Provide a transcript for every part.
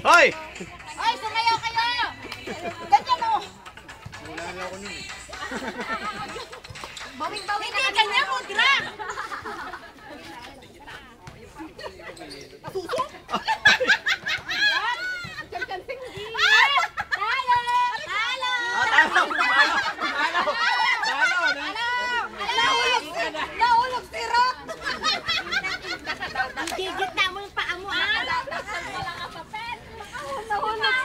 Hoy! Hoy, sumayaw kayo! Ganyan mo! Wala na ako nun eh. Bawing-bawing na ganyan mo, drag! Suso? Kansing mo din! Talo! Talo! Nahulog si Rock! Gigit na mo yung paa mo, ha? Wala ka papel! Nahulog!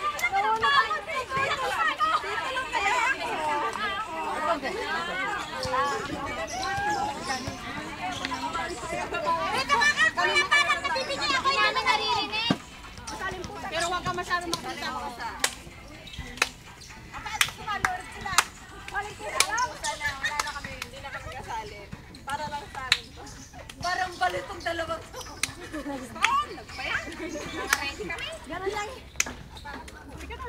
Pero huwag ka masyadong makita ko sa... Kapag sumalor sila, balik sila lang. Wala na kami, hindi na kami kasali. Para lang sa amin to. Parang balitong dalawang to. Saan? Nagpayan? Nakaready kami? Ganon lang. Sige na.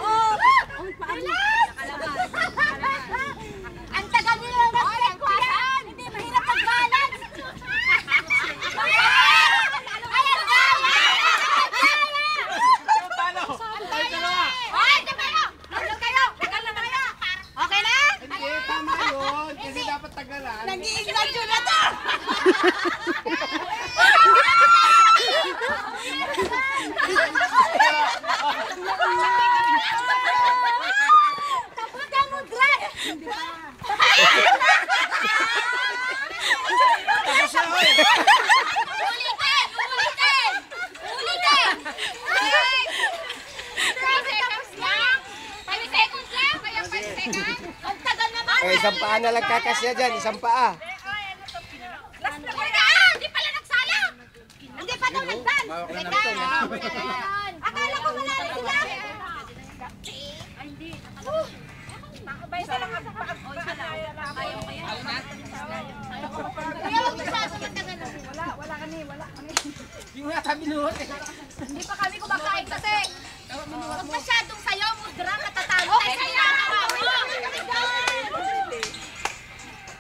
Oh! Ang paano? Ang tagal nila ng sekwasan! Hindi mahirap mag-balance! Nag-i-exagyo na to! Tapos ka mo, drag! Tapos na, hoy! Ulitin! Ulitin! Ulitin! 5 seconds lang! 5 seconds lang! Kaya 5 seconds! Ang tagal naman! O, isang paa na lang kakasya dyan, isang paa. Hindi pala nagsala! Hindi pa daw nagdan! Akala ko wala na sila! Hindi. Isa lang ang paa. Ayaw ko yan. Ayaw ko sa matagal. Wala kami. Yung nga kami nuhot eh. Hindi pa kami kumakain kasi. Huwag masyadong sayaw mo, drag, katatalo. Okay, sayaw!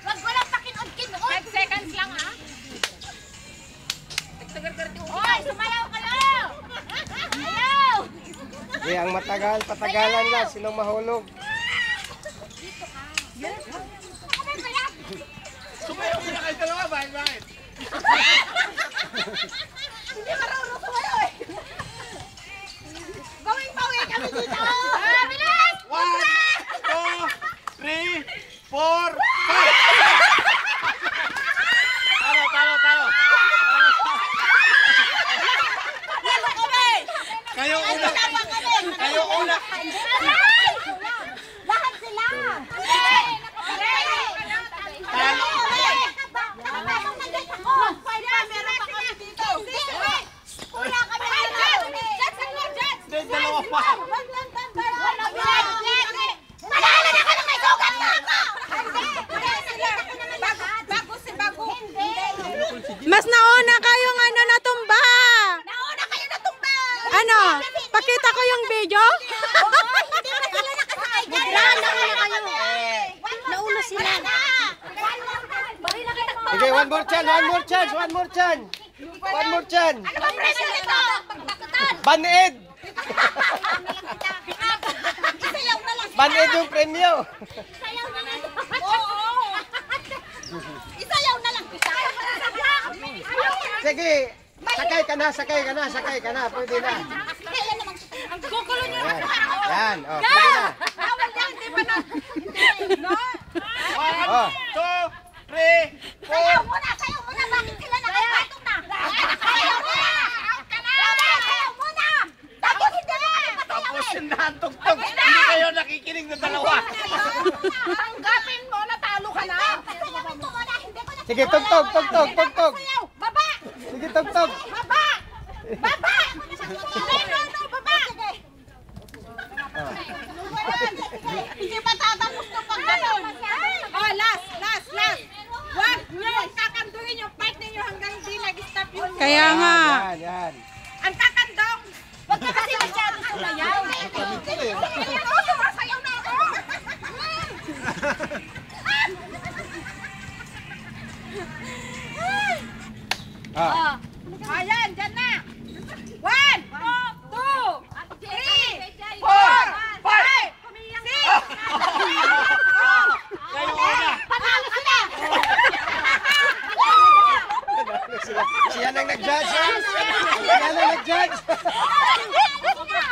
Wag mo lang pakinod-kinod. 5 seconds lang, ha? Hoy, sumayaw kayo! Ayaw! Eh, ang matagal, patagalan lang, sinong mahulog. Sumayaw ko na kayo dalawa, bakit? Hindi marunong sumayaw eh. Gawing-bawi kami dito! Bilis! 1, 2, 3, 4, 5! Talo! Lalo kami! Kayo una! Kayo una! Lahat sila! Talo! Wala kami! Hindi, dalawa pa! Manalo na ka na may sugat na ako! Bago. Mas nauna kayong ano natumba. Nauna kayo natumba! Ano? Pakita ko yung video? Hindi pa sila nakasakay dyan! Nauna sila! Sige, one more chance. Ano ba presyo nito? Baned! Isayaw na lang sila! Baned yung premyo. Isayaw na lang! Oo! Isayaw na lang! Isayaw na lang! Sige, sakay ka na, pwede na. Kailan naman? Ang gugulo niyo! Yan, pwede na. Bawal yan! Hindi pa na! No! 1, 2, 3, 4! Sayaw muna! Bakit sila nakapatong na? Sayaw muna! Sayaw muna! Tapos hindi na! Tapos yung naantugtog! Hindi kayo nakikinig na dalawa! Tanggapin mo! Natalo ka na! Sige, tugtog. Sayaw! Baba! Sige, tugtog. Baba! Baba! No, baba! Hindi pa tatapos to pag gano'n. Oh, last. Wag nyo kakanduhin yung part ninyo hanggang hindi nag-stop yung... Kaya nga. Yan. Ang kakandong! Wag ka kasi masyadong sumayaw. Sumasayaw na ako! Ayan, dyan na! 1, 2, nag-judge, ha? Siya na nag-judge.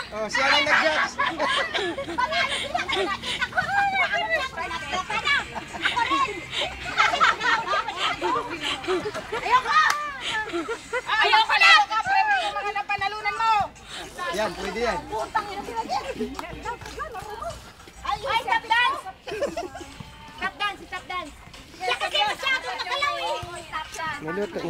Oh, siya na nag-judge. Ayoko na! Pero yung mga napanalunan mo! Yan, pwede yan. Ay, tap dance! Tap dance, tap dance! Siya kasi masyado nakalaw eh! Tap dance! Naluto